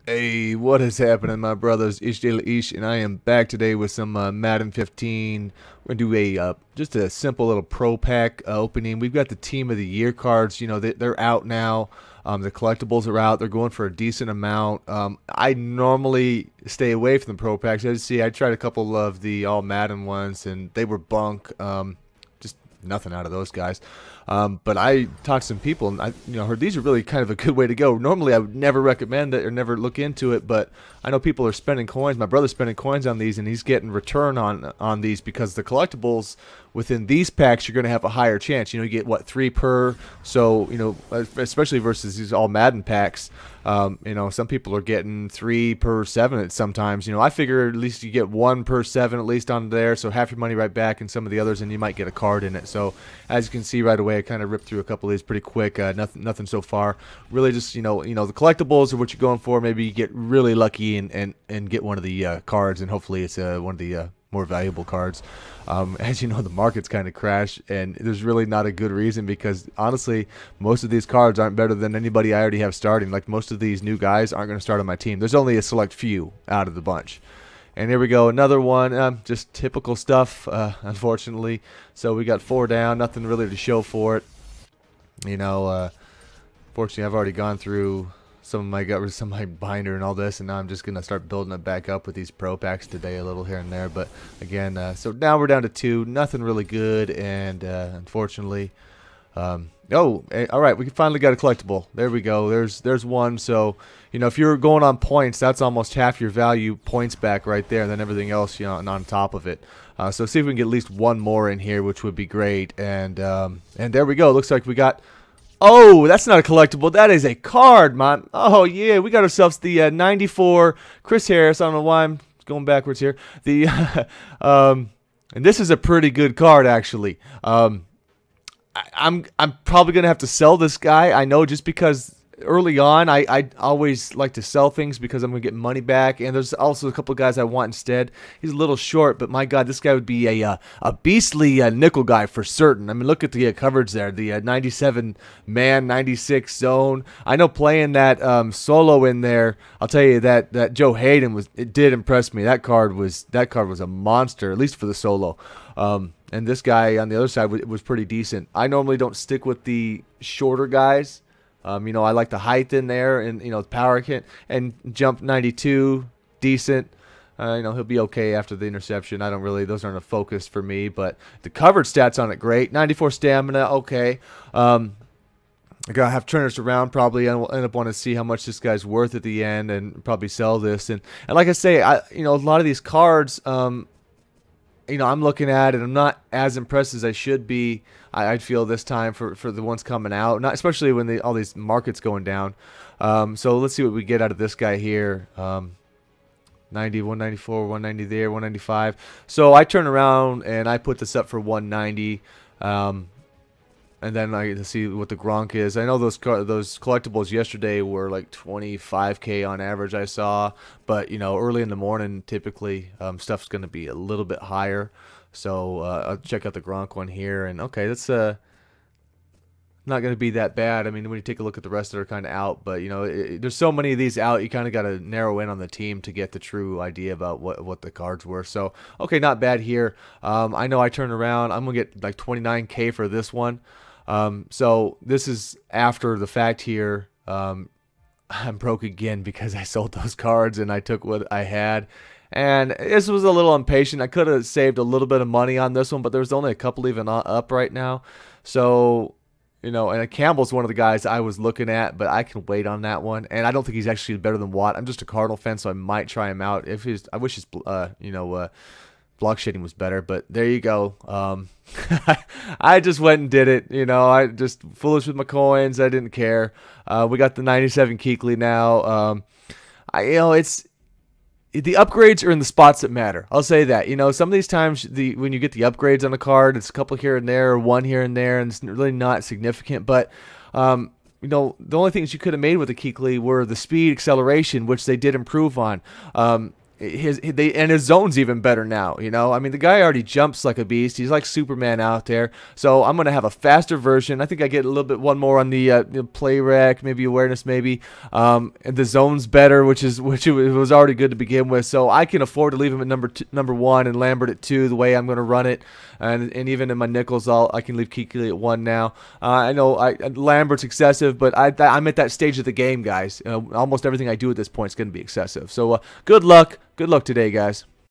Hey, what is happening, my brothers? Ish de la Ish, and I am back today with some Madden 15. We're gonna do a just a simple little pro pack opening. We've got the Team of the Year cards. You know they're out now. The collectibles are out. They're going for a decent amount. I normally stay away from the pro packs. As you see, I tried a couple of the all-madden ones, and they were bunk. Just nothing out of those guys. But I talked to some people, and I heard these are really kind of a good way to go. Normally, I would never recommend it or never look into it, but I know people are spending coins. My brother's spending coins on these, and he's getting return on these because the collectibles within these packs, you're going to have a higher chance. You get what, 3 per, so especially versus these all Madden packs. Some people are getting 3 per 7 at sometimes. I figure at least you get 1 per 7 at least on there, so half your money right back in some of the others, and you might get a card in it. So as you can see right away, I kind of ripped through a couple of these pretty quick. Nothing so far. Really, just the collectibles are what you're going for. Maybe you get really lucky and get one of the cards, and hopefully it's one of the more valuable cards. As you know, the market's kind of crashed, and there's really not a good reason because honestly, most of these cards aren't better than anybody I already have starting. Like most of these new guys aren't going to start on my team. There's only a select few out of the bunch. And here we go, another one, just typical stuff, unfortunately. So we got 4 down, nothing really to show for it. Fortunately, I've already gone through got rid of some of my binder and all this, and now I'm just gonna start building it back up with these pro packs today, a little here and there. But again, so now we're down to 2, nothing really good, and unfortunately, all right, we finally got a collectible. There we go. There's one. So if you're going on points, that's almost half your value points back right there, and then everything else, and on top of it. So see if we can get at least one more in here, which would be great. And there we go. Looks like we got. Oh, that's not a collectible. That is a card, man. Oh, yeah. We got ourselves the 94 Chris Harris. I don't know why I'm going backwards here. The and this is a pretty good card, actually. I'm probably going to have to sell this guy. I know, just because early on, I always like to sell things because I'm going to get money back. And there's also a couple of guys I want instead. He's a little short, but my God, this guy would be a beastly nickel guy for certain. I mean, look at the coverage there. The 97 man, 96 zone. I know playing that solo in there, I'll tell you that Joe Hayden did impress me. That card was a monster, at least for the solo. And this guy on the other side was pretty decent. I normally don't stick with the shorter guys. I like the height in there, and power hit and jump 92, decent. He'll be okay after the interception. Those aren't a focus for me, but the coverage stats on it great. 94 stamina, okay. I gotta have turners around probably, and we'll end up wanting to see how much this guy's worth at the end, and probably sell this. And like I say, a lot of these cards, I'm looking at it, I'm not as impressed as I should be. I'd feel this time for the ones coming out, not especially when all these markets going down. So let's see what we get out of this guy here. 90, 194, 190 there, 195. So I turn around and I put this up for 190. And then I get to see what the Gronk is. I know those collectibles yesterday were like 25K on average, I saw. But, early in the morning, typically, stuff's going to be a little bit higher. So I'll check out the Gronk one here. And, okay, that's not going to be that bad. I mean, when you take a look at the rest that are kind of out. But, there's so many of these out, you kind of got to narrow in on the team to get the true idea about what the cards were. So, okay, not bad here. I know I turn around. I'm going to get like 29K for this one. So this is after the fact here. I'm broke again because I sold those cards and I took what I had. And this was a little impatient. I could have saved a little bit of money on this one, but there's only a couple even up right now. So, and Campbell's one of the guys I was looking at, but I can wait on that one. And I don't think he's actually better than Watt. I'm just a Cardinal fan, so I might try him out. I wish his, block shading was better, but there you go. I just went and did it. I just foolish with my coins. I didn't care. We got the 97 Keekly now. It's the upgrades are in the spots that matter. I'll say that. Some of these times when you get the upgrades on a card, it's a couple here and there, or one here and there, and it's really not significant. But the only things you could have made with the Keekly were the speed, acceleration, which they did improve on. his zone's even better now. You know, I mean, the guy already jumps like a beast. He's like Superman out there. So I'm gonna have a faster version. I think I get a little bit one more on the play rec, maybe awareness, maybe. And the zone's better, which it was already good to begin with. So I can afford to leave him at number 1 and Lambert at 2, the way I'm gonna run it. And even in my nickels, I can leave Kikili at 1 now. I know Lambert's excessive, but I'm at that stage of the game, guys. Almost everything I do at this point is going to be excessive. So good luck. Good luck today, guys.